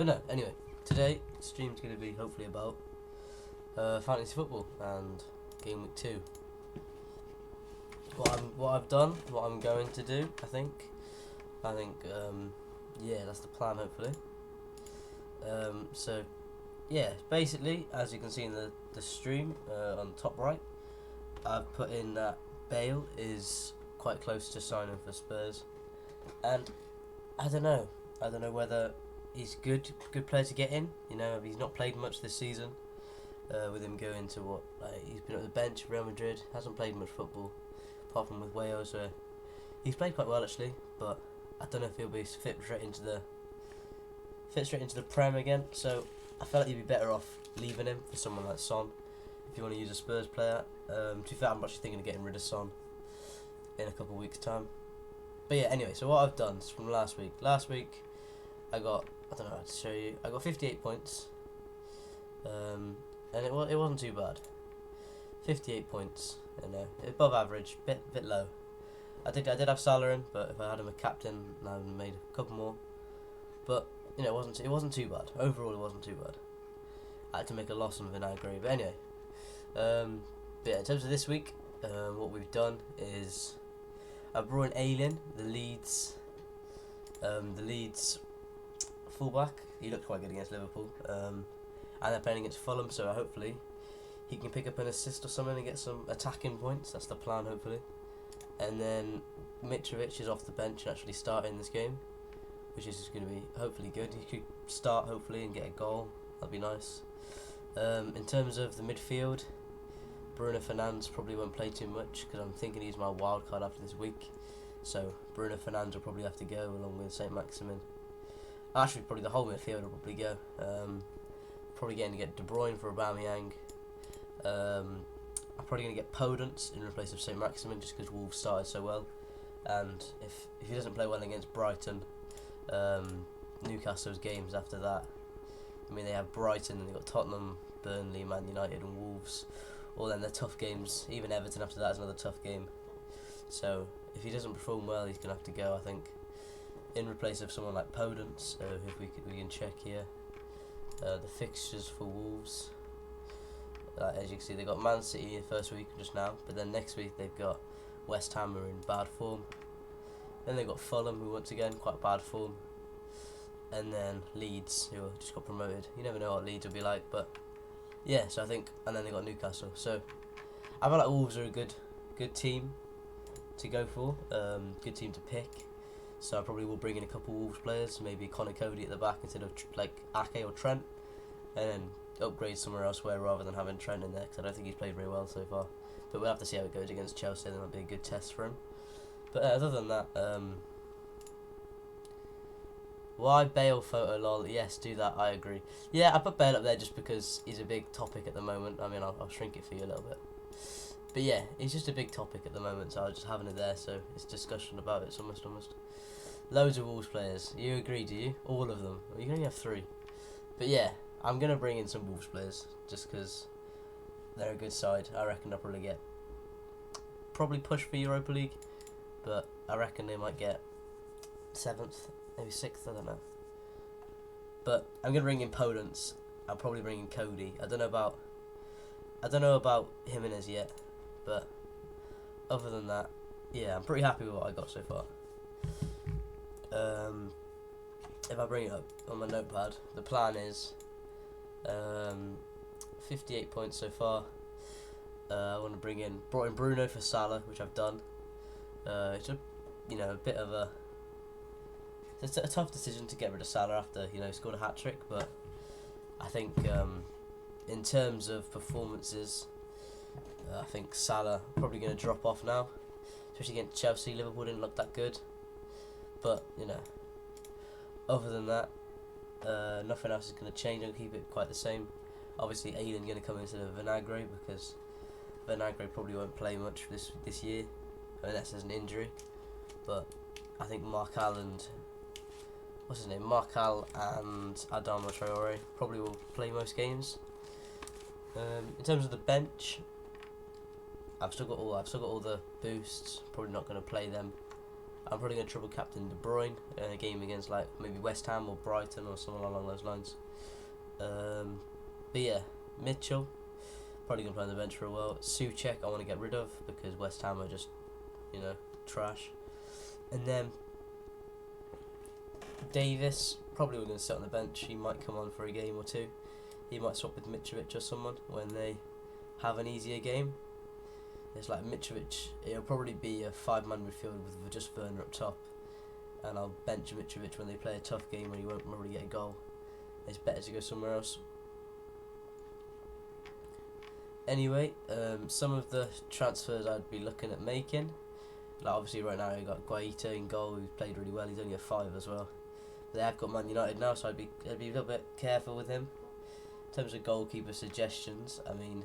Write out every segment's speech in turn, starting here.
But no, anyway, today stream's going to be hopefully about fantasy football and game week 2. What I've done, what I'm going to do, I think, yeah, that's the plan hopefully. So yeah, basically, as you can see in the stream on the top right, I've put in that Bale is quite close to signing for Spurs, and I don't know whether he's good player to get in. You know, he's not played much this season. With him going to he's been at the bench, Real Madrid, hasn't played much football, apart from with Wales, where he's played quite well actually, but I don't know if he'll be fit straight into the Prem again. So I felt like you'd be better off leaving him for someone like Son, if you want to use a Spurs player. To be fair, I'm actually thinking of getting rid of Son in a couple of weeks' time. But yeah, anyway, so what I've done is from last week. Last week, I got, I don't know how to show you, I got 58 points. And it wasn't too bad. 58 points, you know, above average, bit low. I did have Salah in, but if I had him a captain, I would have made a couple more. But you know, it wasn't too bad. Overall, it wasn't too bad. I had to make a loss on Vinagre, but anyway. But yeah, in terms of this week, what we've done is I brought in Aylin, the Leeds fullback. He looked quite good against Liverpool. And they're playing against Fulham, so hopefully he can pick up an assist or something and get some attacking points. That's the plan, hopefully. And then Mitrovic is off the bench and actually starting this game, which is going to be hopefully good. He could start hopefully and get a goal. That'd be nice. In terms of the midfield, Bruno Fernandes probably won't play too much because I'm thinking he's my wild card after this week. So Bruno Fernandes will probably have to go along with Saint Maximin. Actually, probably the whole midfield will probably go. Probably going to get De Bruyne for Aubameyang. I'm probably going to get Podence in place of Saint Maximin just because Wolves started so well. And if he doesn't play well against Brighton, Newcastle's games after that, I mean, they have Brighton and they've got Tottenham, Burnley, Man United and Wolves. All then they're tough games. Even Everton after that is another tough game. So if he doesn't perform well, he's going to have to go, I think, in replace of someone like Podence. If we can check here the fixtures for Wolves. As you can see, they got Man City in the first week just now, but then next week they've got West Ham, who are in bad form. Then they've got Fulham, who once again quite bad form. And then Leeds, who just got promoted. You never know what Leeds will be like, but yeah. So I think, and then they got Newcastle. So I feel like Wolves are a good team to go for, good team to pick. So I probably will bring in a couple Wolves players, maybe Connor Cody at the back instead of like Ake or Trent, and then upgrade somewhere elsewhere rather than having Trent in there because I don't think he's played very well so far. But we'll have to see how it goes against Chelsea. That might be a good test for him. But other than that, why Bale photo lol? Yes, do that. I agree. Yeah, I put Bale up there just because he's a big topic at the moment. I mean, I'll shrink it for you a little bit. But yeah, he's just a big topic at the moment, so I was just having it there. So it's discussion about it. It's almost. Loads of Wolves players. You agree, do you? All of them. Well, you can only have 3. But yeah, I'm going to bring in some Wolves players just because they're a good side. I reckon they'll probably push for Europa League, but I reckon they might get 7th, maybe 6th, I don't know. But I'm going to bring in Podence. I'll probably bring in Cody. I don't know about Jimenez yet, but other than that, yeah, I'm pretty happy with what I got so far. If I bring it up on my notepad, the plan is 58 points so far. I want to brought in Bruno for Salah, which I've done. It's a bit of it's a tough decision to get rid of Salah after he scored a hat trick, but I think in terms of performances, I think Salah probably going to drop off now, especially against Chelsea. Liverpool didn't look that good. But, other than that, nothing else is going to change. I'll keep it quite the same. Obviously, Aylin going to come instead of Vinagre because Vinagre probably won't play much this year unless there's an injury. But I think Marcal and Adama Traore probably will play most games. In terms of the bench, I've still got all the boosts. Probably not going to play them I'm probably going to triple captain De Bruyne in a game against like maybe West Ham or Brighton or someone along those lines. But yeah, Mitchell probably going to play on the bench for a while. Souček I want to get rid of because West Ham are just, trash. And then Davis probably going to sit on the bench. He might come on for a game or two. He might swap with Mitrovic or someone when they have an easier game. It's like Mitrovic, it'll probably be a 5-man midfield with just Werner up top, and I'll bench Mitrovic when they play a tough game where he won't probably get a goal. It's better to go somewhere else. Anyway, some of the transfers I'd be looking at making, like obviously right now you got Guaita in goal, who's played really well. He's only a 5 as well. They have got Man United now, so I'd be a little bit careful with him. In terms of goalkeeper suggestions, I mean,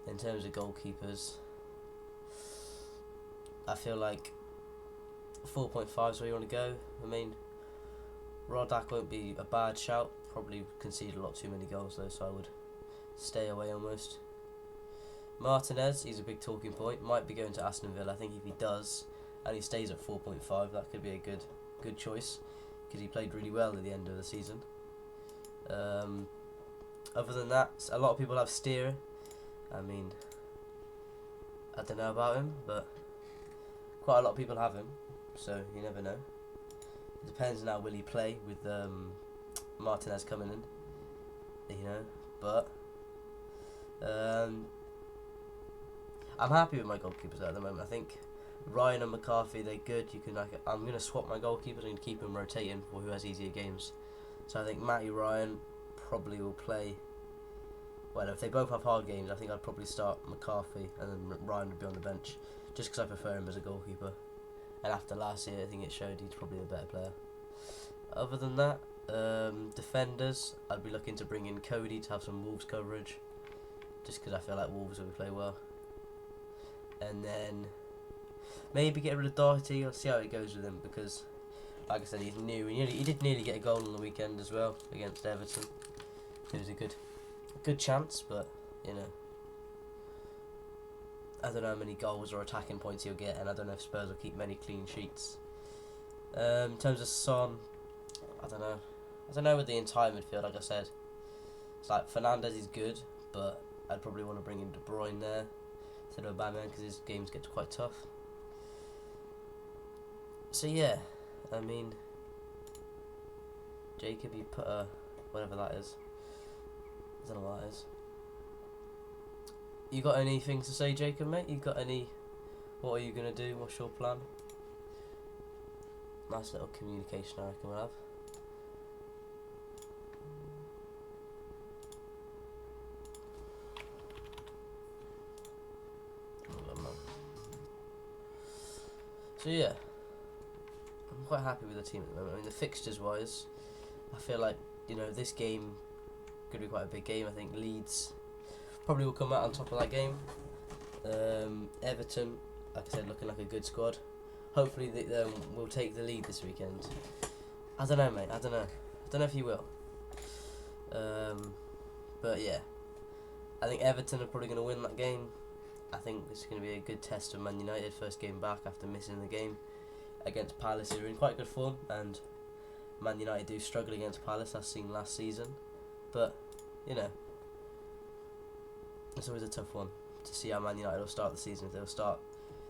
in terms of goalkeepers, I feel like 4.5 is where you want to go. I mean, Rodak won't be a bad shout. Probably conceded a lot too many goals though, so I would stay away almost. Martinez, he's a big talking point. Might be going to Aston Villa. I think if he does, and he stays at 4.5, that could be a good choice because he played really well at the end of the season. Other than that, a lot of people have Steer. I mean, I don't know about him, but quite a lot of people have him, so you never know. It depends now, will he play with Martinez coming in, but I'm happy with my goalkeepers at the moment. I think Ryan and McCarthy, they're good. I'm going to swap my goalkeepers and keep them rotating for who has easier games. So I think Matty Ryan probably will play. Well, if they both have hard games, I think I'd probably start McCarthy and then Ryan would be on the bench, just because I prefer him as a goalkeeper. And after last year, I think it showed he's probably a better player. Other than that, defenders, I'd be looking to bring in Cody to have some Wolves coverage, just because I feel like Wolves will play well. And then maybe get rid of Doherty. I'll see how it goes with him because, like I said, he's new. He did nearly get a goal on the weekend as well against Everton. It was a good chance, but I don't know how many goals or attacking points he'll get, and I don't know if Spurs will keep many clean sheets. In terms of Son, I don't know with the entire midfield. Like I said, it's like Fernandes is good, but I'd probably want to bring in De Bruyne there instead of Aubameyang because his games get quite tough. So yeah, I mean, Jacob, you put whatever that is. I don't know what that is. You got anything to say, Jacob, mate? What are you going to do? What's your plan? Nice little communication I reckon we'll have. So yeah, I'm quite happy with the team at the moment. I mean, the fixtures wise, I feel like, this game could be quite a big game. I think Leeds probably will come out on top of that game. Everton, like I said, looking like a good squad. Hopefully they will take the lead this weekend. I don't know, mate. I don't know if you will. But yeah, I think Everton are probably going to win that game. I think this is going to be a good test of Man United. First game back after missing the game against Palace. They're in quite good form, and Man United do struggle against Palace, as seen last season. But it's always a tough one to see how Man United will start the season. If they'll start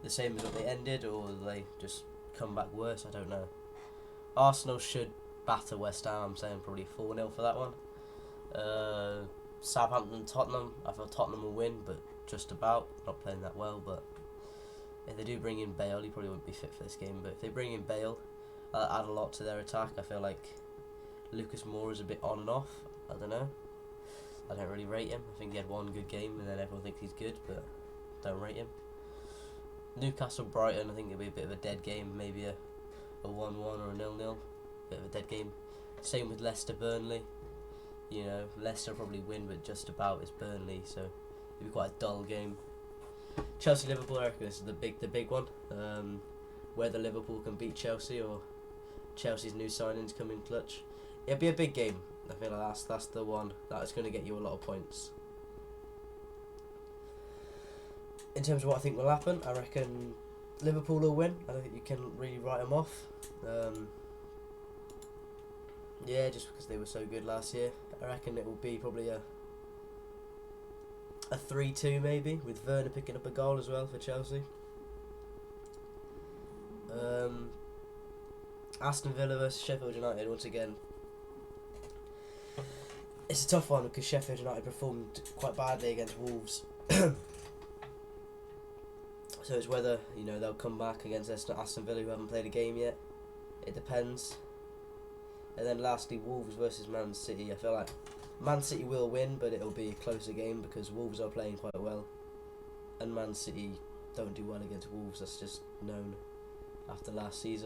the same as what they ended, or will they just come back worse, I don't know. Arsenal should batter West Ham. I'm saying probably 4-0 for that one. Southampton, Tottenham, I feel Tottenham will win, but just about. Not playing that well, but if they do bring in Bale, he probably wouldn't be fit for this game, but if they bring in Bale, that'll add a lot to their attack. I feel like Lucas Moura is a bit on and off. I don't know. I don't really rate him. I think he had one good game and then everyone thinks he's good, but don't rate him. Newcastle, Brighton, I think it'll be a bit of a dead game. Maybe a 1-1 or a 0-0. Bit of a dead game. Same with Leicester, Burnley. Leicester probably win, but just about. It's Burnley, so it'll be quite a dull game. Chelsea, Liverpool, I reckon this is the big one. Whether Liverpool can beat Chelsea or Chelsea's new signings come in clutch. It'll be a big game. I feel like that's the one that's going to get you a lot of points. In terms of what I think will happen, I reckon Liverpool will win. I don't think you can really write them off. Yeah, just because they were so good last year. I reckon it will be probably a 3-2 maybe, with Werner picking up a goal as well for Chelsea. Aston Villa versus Sheffield United once again. It's a tough one because Sheffield United performed quite badly against Wolves. So it's whether, you know, they'll come back against Aston Villa, who haven't played a game yet. It depends. And then lastly, Wolves versus Man City. I feel like Man City will win, but it'll be a closer game because Wolves are playing quite well, and Man City don't do well against Wolves. That's just known after last season.